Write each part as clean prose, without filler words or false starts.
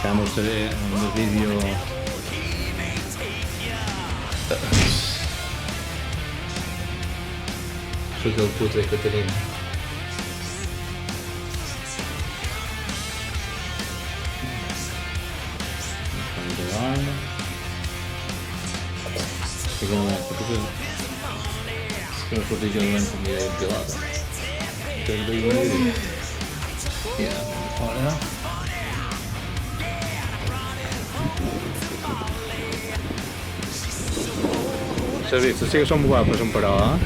Ja mostraré en el vídeo tot el putre que tenim. Una cosilla de lente medio empilada. Pero de igual. Ya, ahora. Has vist? Sí que són guapes, però,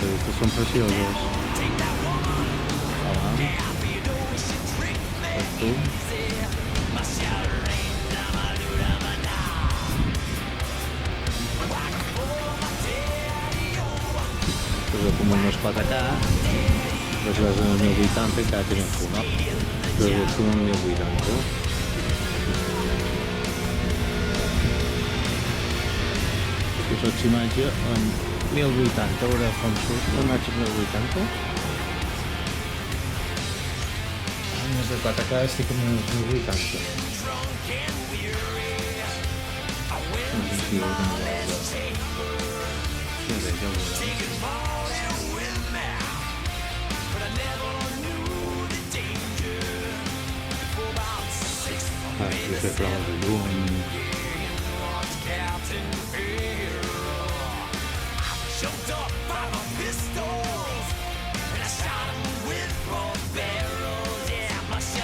Estos són preciosos. Hola. Tu. Com unos 4K, les veus en el 1080 encara tenen full, no? Però com en 1080. Si sots imatge en 1080, a veure com surt la imatge en 1080. Més de 4K estic en 1080. No sé si ho veurem. Sí, bé, ja ho veurem. Aquí se traba de llum.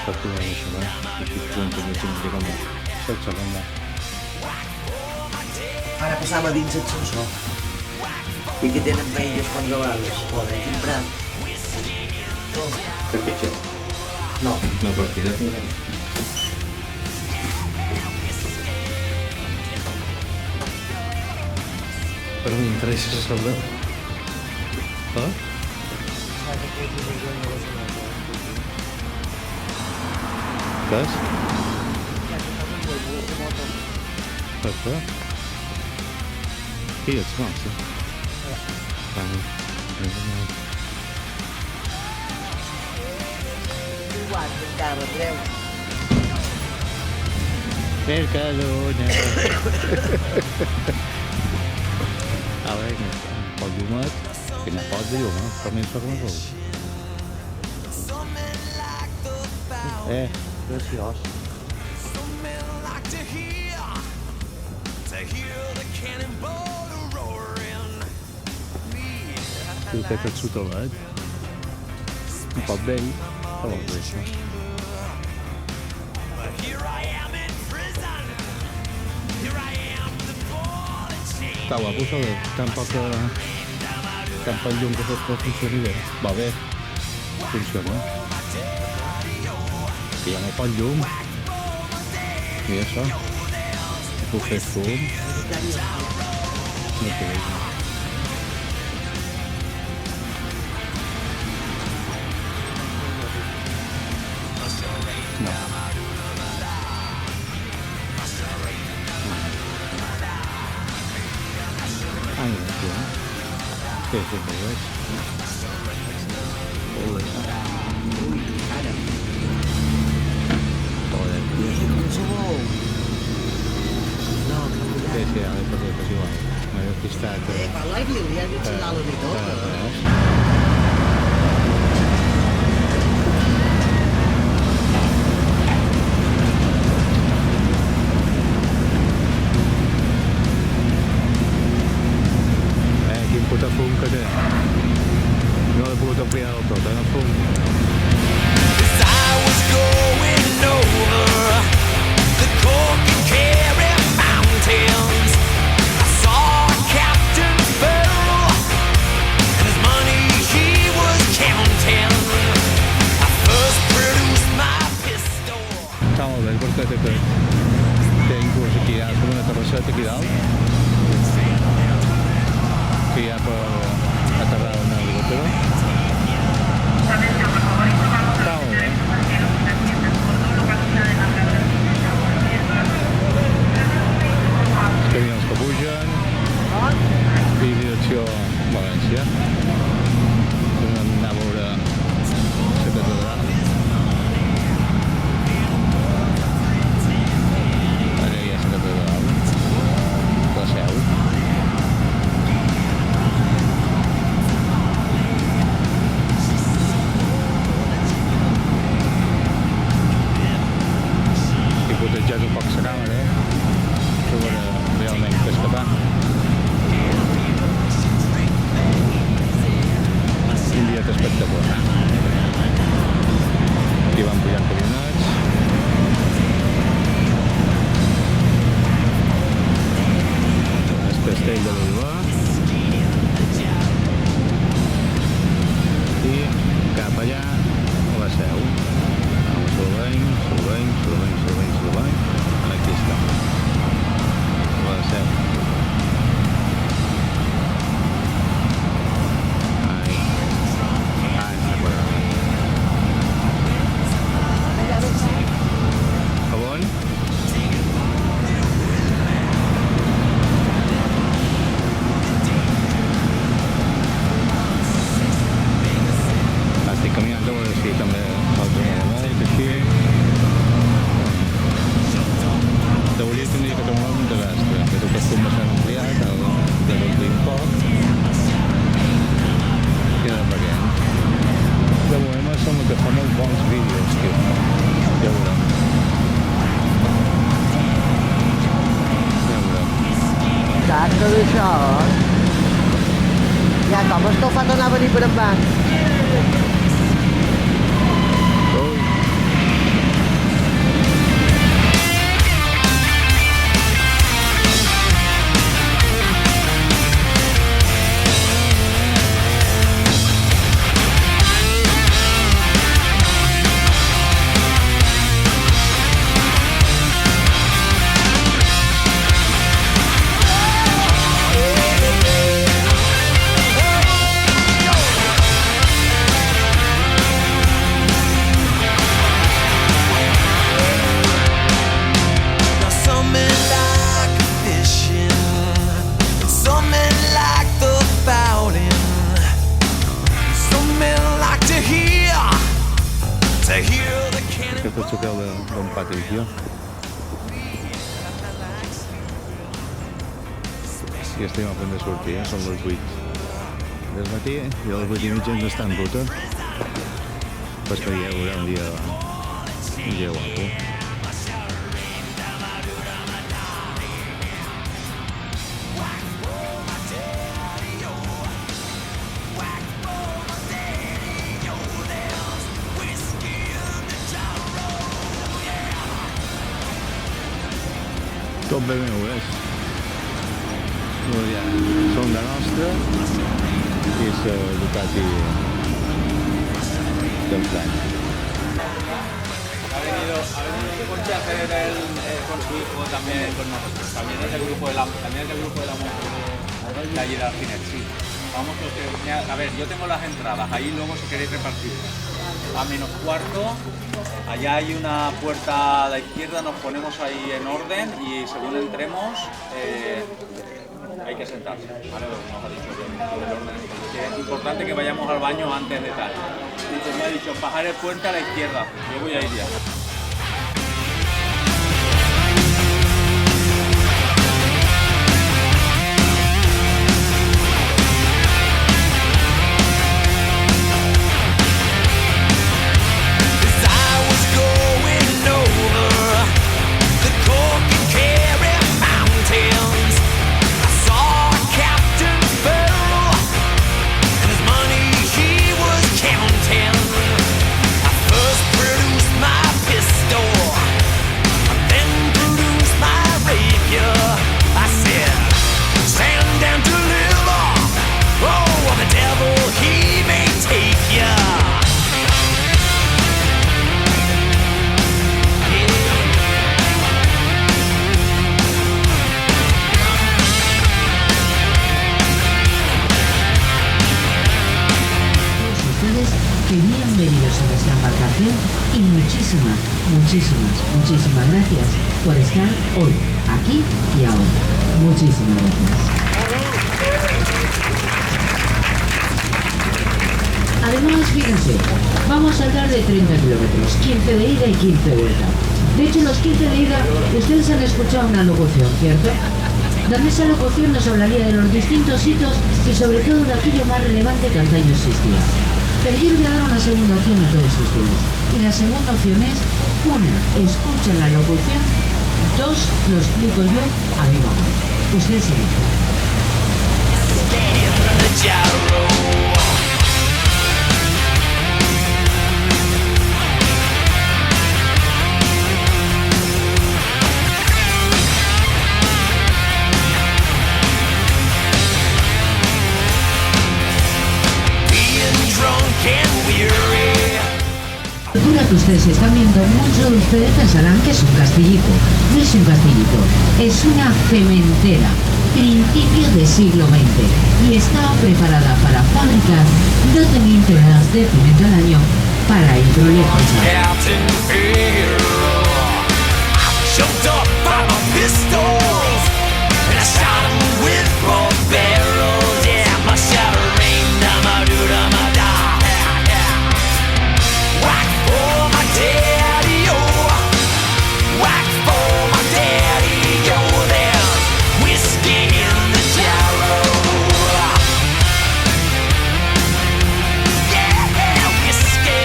Factura això, no? Aquí presenta més un que com sexe, com Ara passava dins el sensor i que tenen veïnes controlades, poden comprar. Per pitjor? No. No, partida. Però m'interessa saber. Eh? Kas? Apa? Iya, smart sih. Guarda, encara, treu. Mercadona. A veure, pot llumet, que no pot dir, home, per més per les ous. Preciós. Tu fet el sotolet. Un pot vell, però vol dir això. Està guapo, saber, tampoc llum que pot funcionar bé. Va bé, funciona. Que hi ha molt poc llum. I això. Puc fer fum. No té bé. No. Ah, no, sí. Sí, sí, ho veig. Ui, Ara. joder, tio. Qualsevol. No, Sí, sí, ara he perdut, és igual. M'he despistat. quan l'aigua li ha dit la veritat. Res. Quin puta fum que té. No l'he pogut ampliar del tot, el fum. I was going over the Cork and Kerry mountains. I saw Captain Farrell and his money he was counting. I first produced my pistol. Està molt bé, perquè té inclús aquí, hi ha com una terrasseta aquí dalt. Que hi ha per aterrar una helicòptero. Està molt bé. Els camions que pugen i direcció València. Vam anar a veure la catedral. seu. Surt bem. Aquí està. La seu. Estic caminant a veure si també el trobaré així. Te volia tenir que trobar un desastre, que tot estic bastant ampliat, de l'omplir un poc. Queda veient. De moment em sembla que fa molt bons vídeos, tio. Ja veurem. Saps tot això? Ja, com esteu fat anar a venir per en banc? Aquest és el d'en Patricio. I estem a punt de sortir, són les 8 del matí i a les 8:30 ens està en ruta. Pues que ja haurà un dia guapo. Tot BMWs. Ja són la nostra i és Ducati del plan. Ha venido Conchi a hacer con su hijo también con nosotros. También es del grupo de la moto de allí de Alciner, sí. Vamos, a ver, yo tengo las entradas, ahí luego si queréis repartir. A -4, allá hay una puerta a la izquierda, nos ponemos ahí en orden y según entremos hay que sentarse, ¿vale? Nos ha dicho el orden. Que es importante que vayamos al baño antes de tal. Dice, me ha dicho, bajar el puente a la izquierda, yo voy a ir ya. Bienvenidos a nuestra embarcación y muchísimas gracias por estar hoy, aquí y ahora. Muchísimas gracias. Además, fíjense, vamos a saltar de 30 kilómetros, 15 de ida y 15 de vuelta. De hecho, los 15 de ida, ustedes han escuchado una locución, ¿cierto? Donde esa locución nos hablaría de los distintos hitos y sobre todo de aquello más relevante que antaño existía. Pero yo les voy a dar una segunda opción a todos ustedes. Y la segunda opción es, 1, escuchen la locución, 2, lo explico yo a mi modo. Ustedes se dicen. que ustedes están viendo, muchos de ustedes pensarán que es un castillito. No es un castillito, es una cementera, principio del siglo XX, y está preparada para fabricar 12.000 toneladas de cemento al año para hidroeléctricas. Captain Figueroa. I jumped up by my pistols and I shot him with both barrels. Yeah, my shot rained on my dude on my da. Whack for my daddy, oh. Whack for my daddy, oh. There's whiskey in the jarrow. Yeah, whiskey.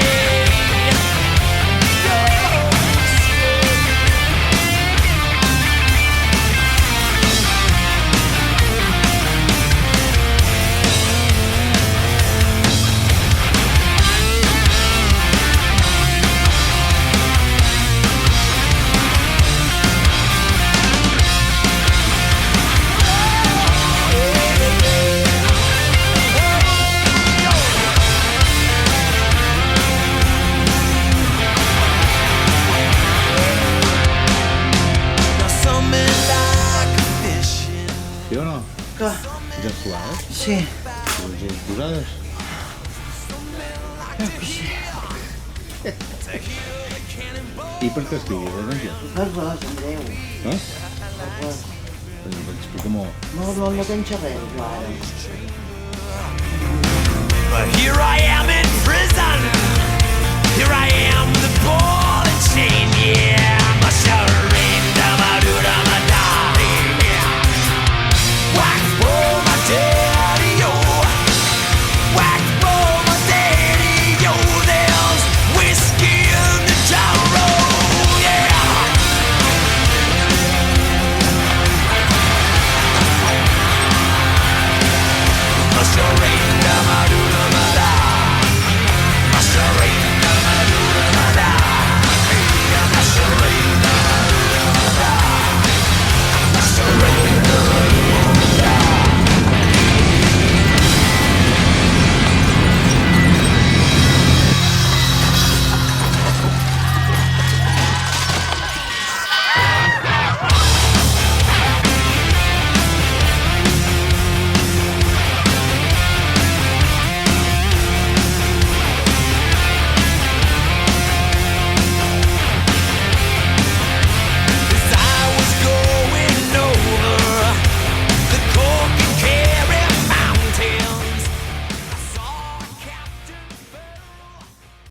Now some men like fishing. ¿Sí o no? Clar, Ja has jugat, eh? sí. Les has posades? I per què estiguis, doncs? Per res, Andreu. Eh? Per res. Explica-m'ho. No tens res, jo ara. But here I am in prison.